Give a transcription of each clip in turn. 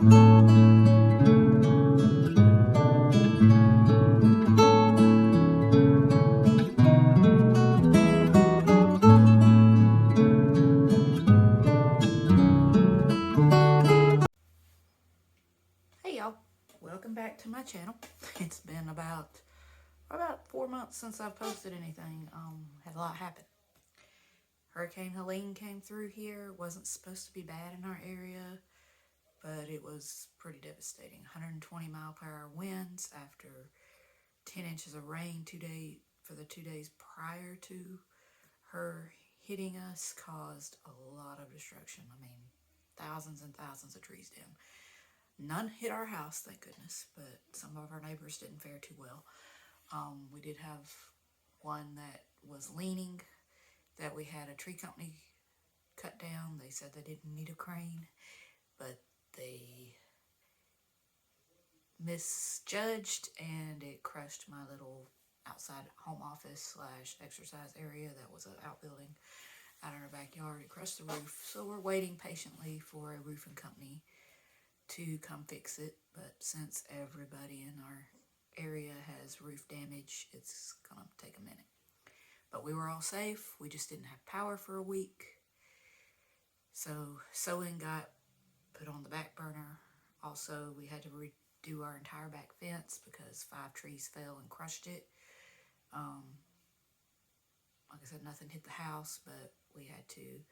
Hey y'all, welcome back to my channel. It's been about 4 months since I've posted anything. Had a lot happen. Hurricane Helene came through here. Wasn't supposed to be bad in our area, but it was pretty devastating. 120-mile-per-hour winds after 10 inches of rain for the 2 days prior to her hitting us caused a lot of destruction. I mean, thousands and thousands of trees down. None hit our house, thank goodness, but some of our neighbors didn't fare too well. We did have one that was leaning that we had a tree company cut down. They said they didn't need a crane, but they misjudged and it crushed my little outside home office / exercise area that was an outbuilding out in our backyard. It crushed the roof, so we're waiting patiently for a roofing company to come fix it. But since everybody in our area has roof damage, it's gonna take a minute. But we were all safe. We just didn't have power for a week, so sewing got put on the back burner. Also, we had to redo our entire back fence because 5 trees fell and crushed it. Like I said, nothing hit the house, but we had to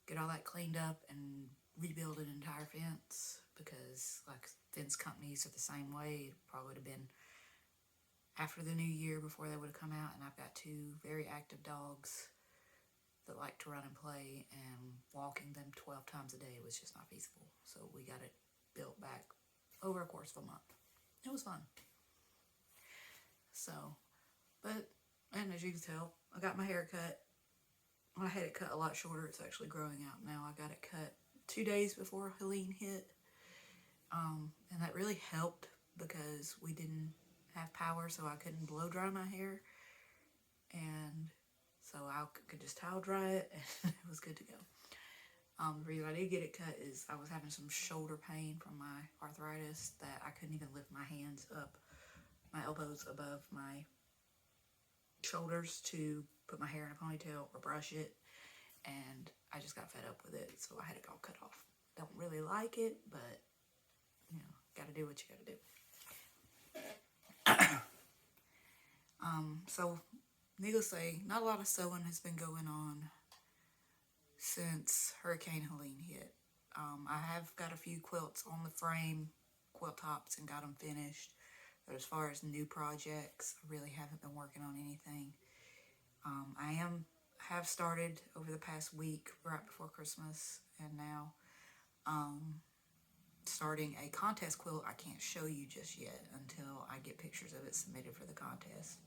get all that cleaned up and rebuild an entire fence because, like, fence companies are the same way. It probably would have been after the new year before they would have come out, and I've got 2 very active dogs that like to run and play, and walking them 12 times a day was just not feasible. So we got it built back over a course of a month. It was fun. So, and as you can tell, I got my hair cut. I had it cut a lot shorter. It's actually growing out now. I got it cut 2 days before Helene hit. And that really helped because we didn't have power, so I couldn't blow dry my hair. And so I could just towel dry it, and it was good to go. The reason I did get it cut is I was having some shoulder pain from my arthritis that I couldn't even lift my hands up, my elbows above my shoulders to put my hair in a ponytail or brush it, and I just got fed up with it, so I had it all cut off. Don't really like it, but you know, gotta do what you gotta do. So needless to say, not a lot of sewing has been going on since Hurricane Helene hit. I have got a few quilts on the frame, quilt tops, and got them finished. But as far as new projects, I really haven't been working on anything. I have started over the past week, right before Christmas, and now starting a contest quilt. I can't show you just yet until I get pictures of it submitted for the contest.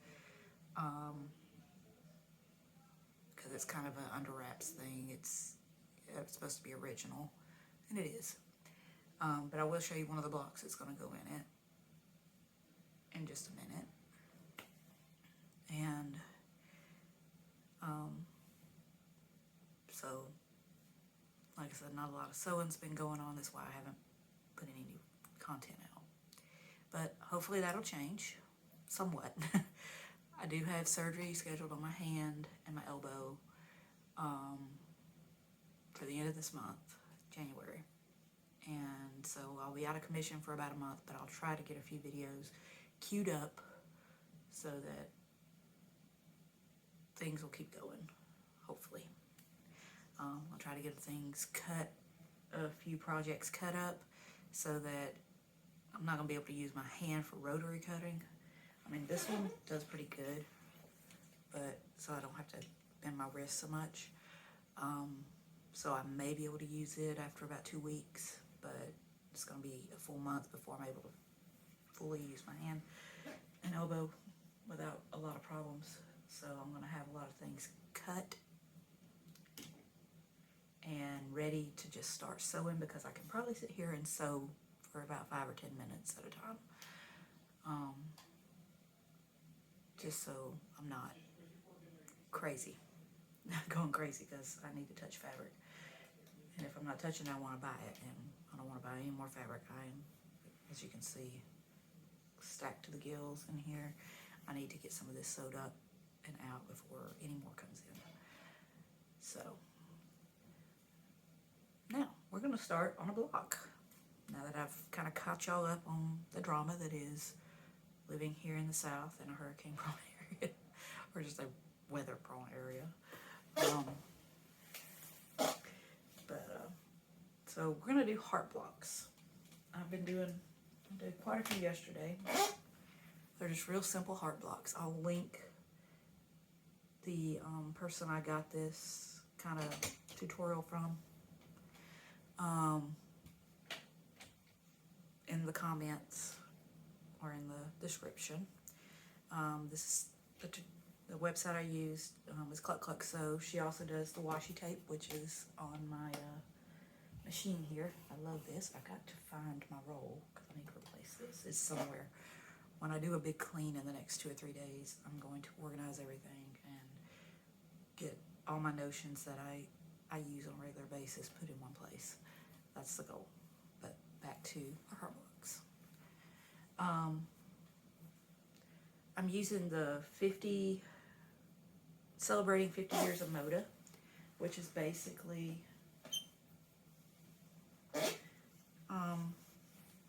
Because it's kind of an under wraps thing. It's supposed to be original, and it is. But I will show you one of the blocks that's going to go in it in just a minute. And so, like I said, not a lot of sewing's been going on. That's why I haven't put any new content out. But hopefully that'll change somewhat. I do have surgery scheduled on my hand and my elbow for the end of this month, January. And so I'll be out of commission for about a month, but I'll try to get a few videos queued up so that things will keep going, hopefully. I'll try to get things cut, a few projects cut up so that I'm not going to be able to use my hand for rotary cutting. I mean, this one does pretty good, but so I don't have to bend my wrist so much. So I may be able to use it after about 2 weeks, but it's going to be a full month before I'm able to fully use my hand and elbow without a lot of problems. So I'm going to have a lot of things cut and ready to just start sewing, because I can probably sit here and sew for about 5 or 10 minutes at a time. Just so I'm not crazy, going crazy, because I need to touch fabric. And if I'm not touching it, I want to buy it, and I don't want to buy any more fabric. I am, as you can see, stacked to the gills in here. I need to get some of this sewed up and out before any more comes in. So now we're going to start on a block. Now that I've kind of caught y'all up on the drama that is living here in the South in a hurricane-prone area, or just a weather-prone area. So we're going to do heart blocks. I did quite a few yesterday. They're just real simple heart blocks. I'll link the person I got this kind of tutorial from in the comments or in the description. This is the website I used is Cluck Cluck Sew. She also does the washi tape, which is on my machine here. I love this. I've got to find my roll because I need to replace this. It's somewhere. When I do a big clean in the next 2 or 3 days, I'm going to organize everything and get all my notions that I use on a regular basis put in one place. That's the goal. But back to our heart blocks. I'm using the celebrating 50 years of Moda, which is basically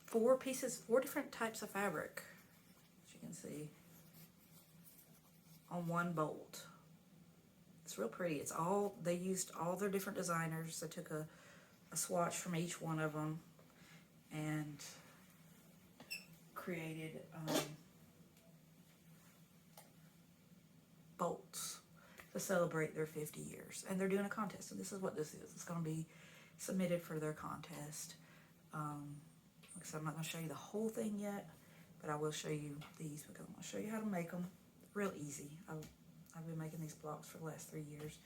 4 different types of fabric, as you can see, on one bolt. It's real pretty. They used all their different designers. They took a swatch from each one of them and created bolts to celebrate their 50 years. And they're doing a contest, and this is what this is. It's going to be submitted for their contest. Like I said, I'm not going to show you the whole thing yet, but I will show you these because I'm going to show you how to make them. Real easy. I've been making these blocks for the last 3 years.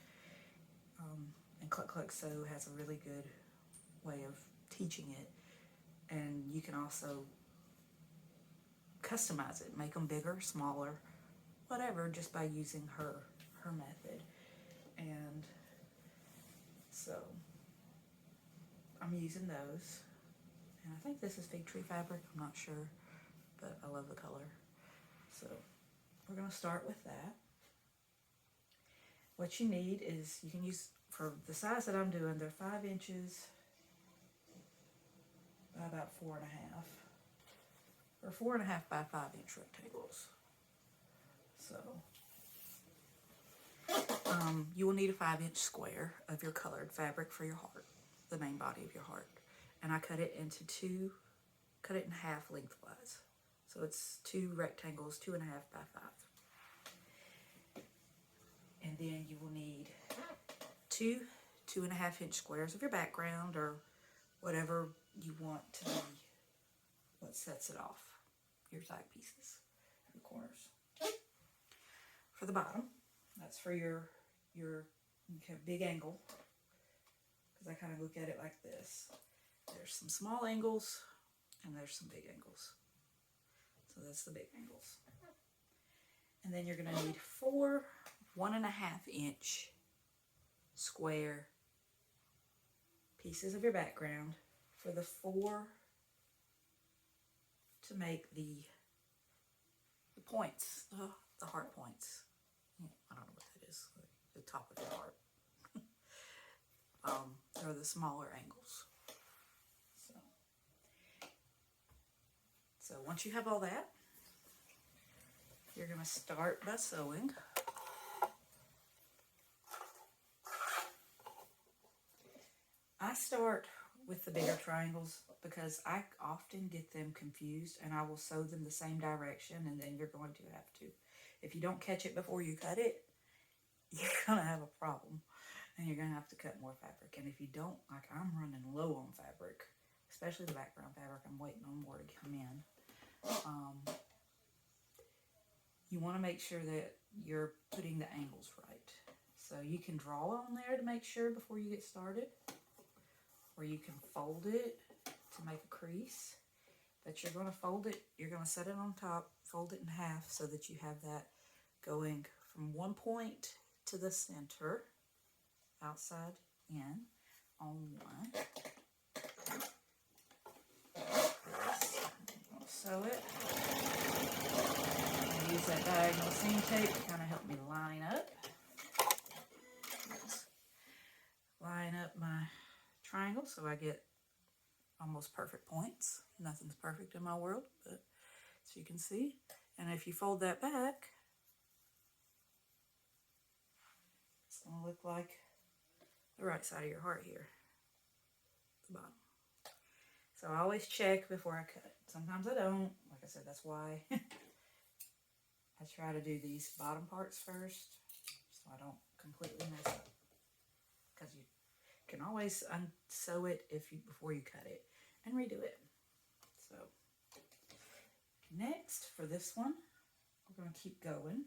And Cluck Cluck Sew has a really good way of teaching it. And you can also customize it, make them bigger, smaller, whatever, just by using her method. And so I'm using those. And I think this is fig tree fabric. I'm not sure, but I love the color. So we're going to start with that. What you need is, you can use, for the size that I'm doing, they're 5 inches by about 4.5, or 4.5 by 5 inch rectangles. So you will need a 5-inch square of your colored fabric for your heart, the main body of your heart. And I cut it in half lengthwise. So it's 2 rectangles, 2.5 by 5. And then you will need 2 2.5-inch squares of your background, or whatever you want to be what sets it off, your side pieces and the corners. For the bottom, that's for your big angle, because I kind of look at it like this. There's some small angles and there's some big angles. So that's the big angles. And then you're going to need 4 1.5-inch square pieces of your background for the 4 to make the points, the heart points. I don't know what that is, the top of your heart. Or the smaller angles. So once you have all that, you're going to start by sewing. I start with the bigger triangles because I often get them confused, and I will sew them the same direction, and then you're going to have to. If you don't catch it before you cut it, you're going to have a problem, and you're going to have to cut more fabric. And if you don't, like I'm running low on fabric, especially the background fabric, I'm waiting on more to come in. You want to make sure that you're putting the angles right. So you can draw on there to make sure before you get started, or you can fold it to make a crease. But you're going to fold it, you're going to set it on top, fold it in half so that you have that going from one point to the center, outside in, on one. that diagonal seam tape to kind of help me line up. Line up my triangle so I get almost perfect points. Nothing's perfect in my world, but as you can see. And if you fold that back, it's going to look like the right side of your heart here, the bottom. So I always check before I cut. Sometimes I don't. Like I said, that's why I try to do these bottom parts first, so I don't completely mess up. Because you can always unsew it before you cut it and redo it. So next for this one, we're going to keep going,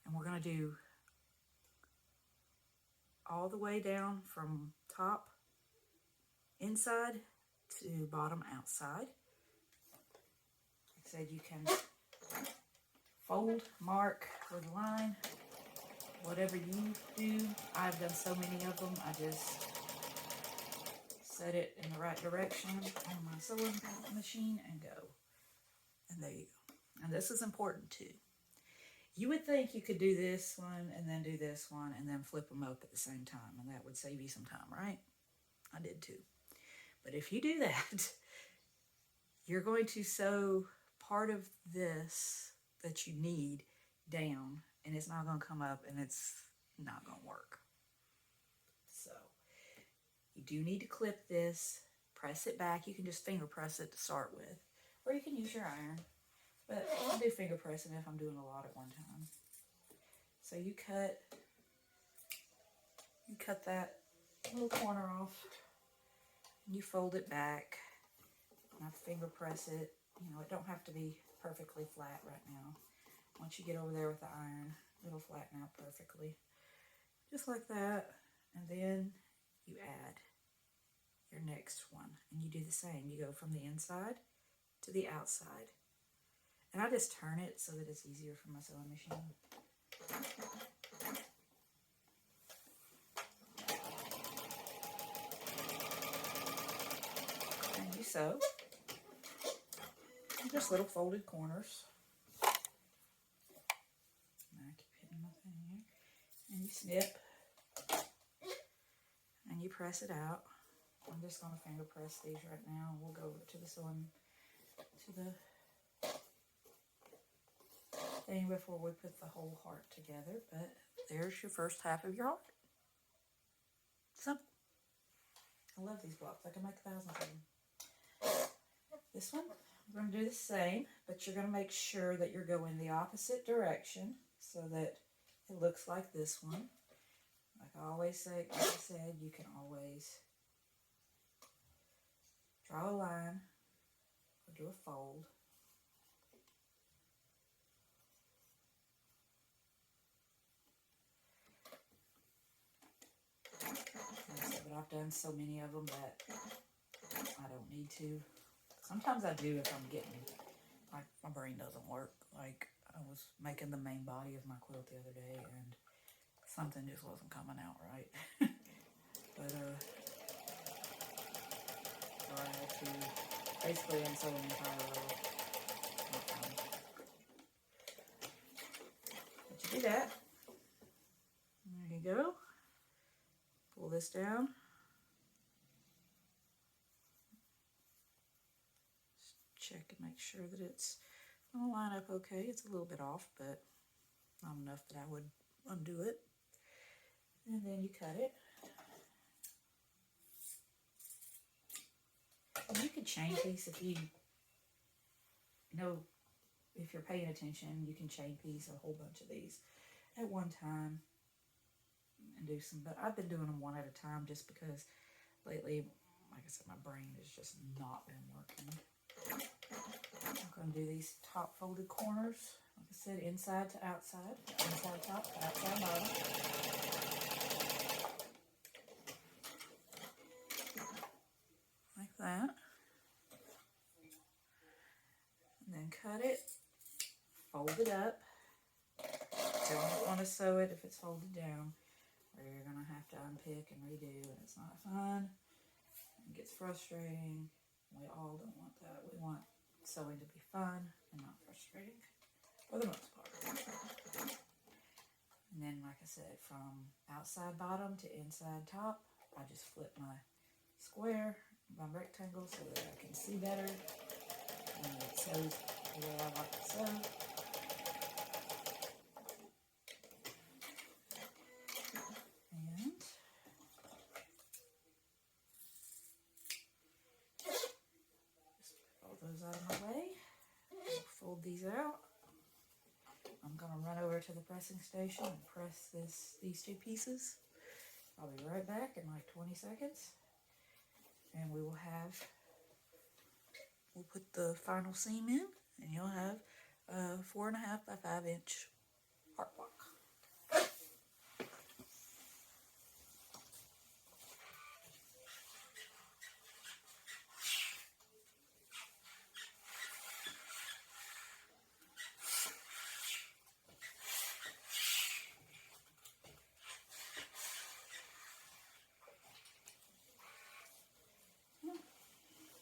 and we're going to do all the way down from top inside to bottom outside. Like I said, you can fold, mark with a line, whatever you do. I've done so many of them, I just set it in the right direction on my sewing machine and go. And there you go. And this is important too. You would think you could do this one and then do this one and then flip them up at the same time, and that would save you some time, right? I did too. But if you do that, you're going to sew part of this that you need down, and it's not going to come up, and it's not going to work. So you do need to clip this, press it back. You can just finger press it to start with, or you can use your iron, but I do finger pressing if I'm doing a lot at one time. So you cut that little corner off, and you fold it back, and I finger press it. You know, it don't have to be perfectly flat right now. Once you get over there with the iron, it'll flatten out perfectly. Just like that. And then you add your next one. And you do the same. You go from the inside to the outside. And I just turn it so that it's easier for my sewing machine. And you sew. Just little folded corners. I keep hitting my thing here. And you snip. And you press it out. I'm just going to finger press these right now. We'll go over to the sewing, to the thing before we put the whole heart together. But there's your first half of your heart. Simple. I love these blocks. I can make thousands of them. This one, we're going to do the same, but you're going to make sure that you're going the opposite direction so that it looks like this one. Like I always say, like I said, you can always draw a line or do a fold. But I've done so many of them that I don't need to. Sometimes I do if I'm getting, like, my brain doesn't work. Like, I was making the main body of my quilt the other day, and something just wasn't coming out right. But, so I had to basically unsew an entire row. But you do that. There you go. Pull this down. Check and make sure that it's going to line up okay. It's a little bit off, but not enough that I would undo it. And then you cut it. And you could chain piece if you know, if you're paying attention, you can chain piece a whole bunch of these at one time and do some, but I've been doing them one at a time just because lately, like I said, my brain has just not been working. I'm going to do these top folded corners, like I said, inside to outside, inside top to outside bottom. Like that. And then cut it, fold it up. Don't want to sew it if it's folded down, or you're going to have to unpick and redo, and it's not fun. It gets frustrating. We all don't want that. We want sewing to be fun and not frustrating for the most part. And then, like I said, from outside bottom to inside top, I just flip my square, my rectangle, so that I can see better and it sews the way I like it sewed. And just roll those out of my way. Fold these out. I'm going to run over to the pressing station and press these two pieces. I'll be right back in like 20 seconds. And we'll put the final seam in, and you'll have a 4.5 by 5 inch heart block.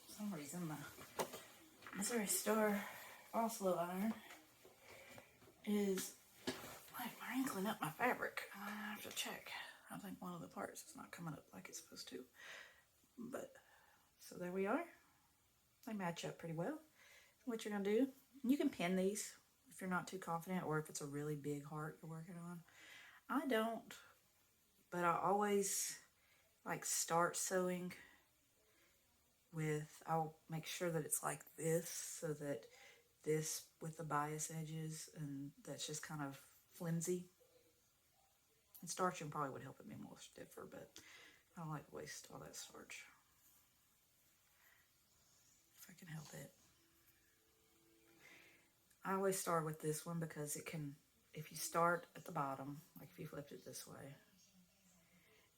For some reason the Missouri Star Oslo iron is like wrinkling up my fabric. I have to check. I think one of the parts is not coming up like it's supposed to. But, so there we are. They match up pretty well. What you're going to do, you can pin these if you're not too confident, or if it's a really big heart you're working on. I don't, but I always like start sewing with, I'll make sure that it's like this, so that this with the bias edges, and that's just kind of flimsy. And starching probably would help it be more stiffer, but I don't like to waste all that starch if I can help it. I always start with this one because it can, if you start at the bottom, like if you flipped it this way,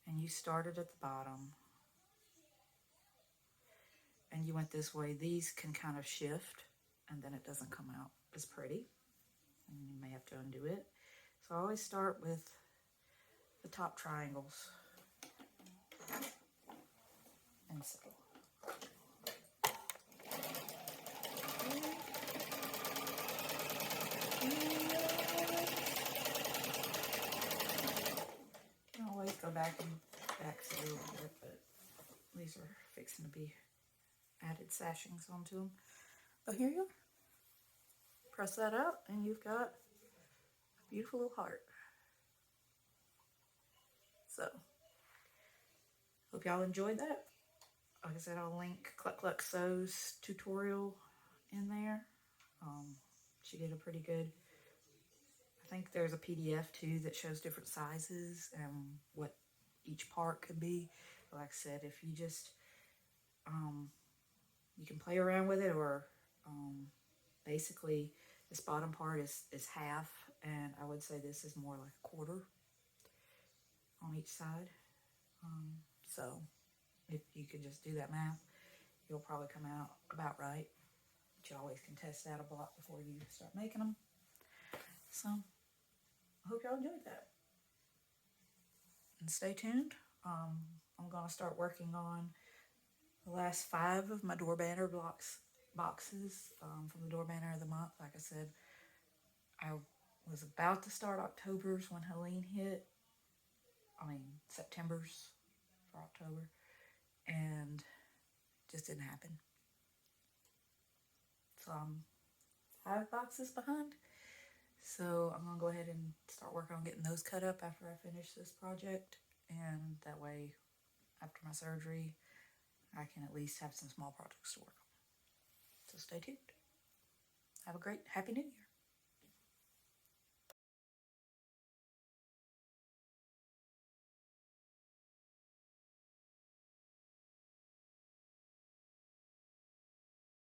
and you started at the bottom, and you went this way, these can kind of shift, and then it doesn't come out as pretty, and you may have to undo it. So I always start with the top triangles, and so. You can always go back and backsew a little bit, but these are fixing to be added sashings onto them. But here you are. Press that out, and you've got a beautiful little heart. So, hope y'all enjoyed that. Like I said, I'll link Cluck Cluck Sews tutorial in there. She did a pretty good, I think there's a PDF too that shows different sizes and what each part could be. But like I said, if you just, you can play around with it, or basically this bottom part is half, and I would say this is more like a quarter on each side. So if you could just do that math, you'll probably come out about right. But you always can test that a block before you start making them. So I hope y'all enjoyed that. And stay tuned. I'm going to start working on the last 5 of my door banner boxes from the door banner of the month. Like I said, I was about to start October's when Helene hit. September's for October, and just didn't happen. So I'm 5 boxes behind. So I'm going to go ahead and start working on getting those cut up after I finish this project. And that way, after my surgery, I can at least have some small projects to work on. So stay tuned. Have a great, happy New Year.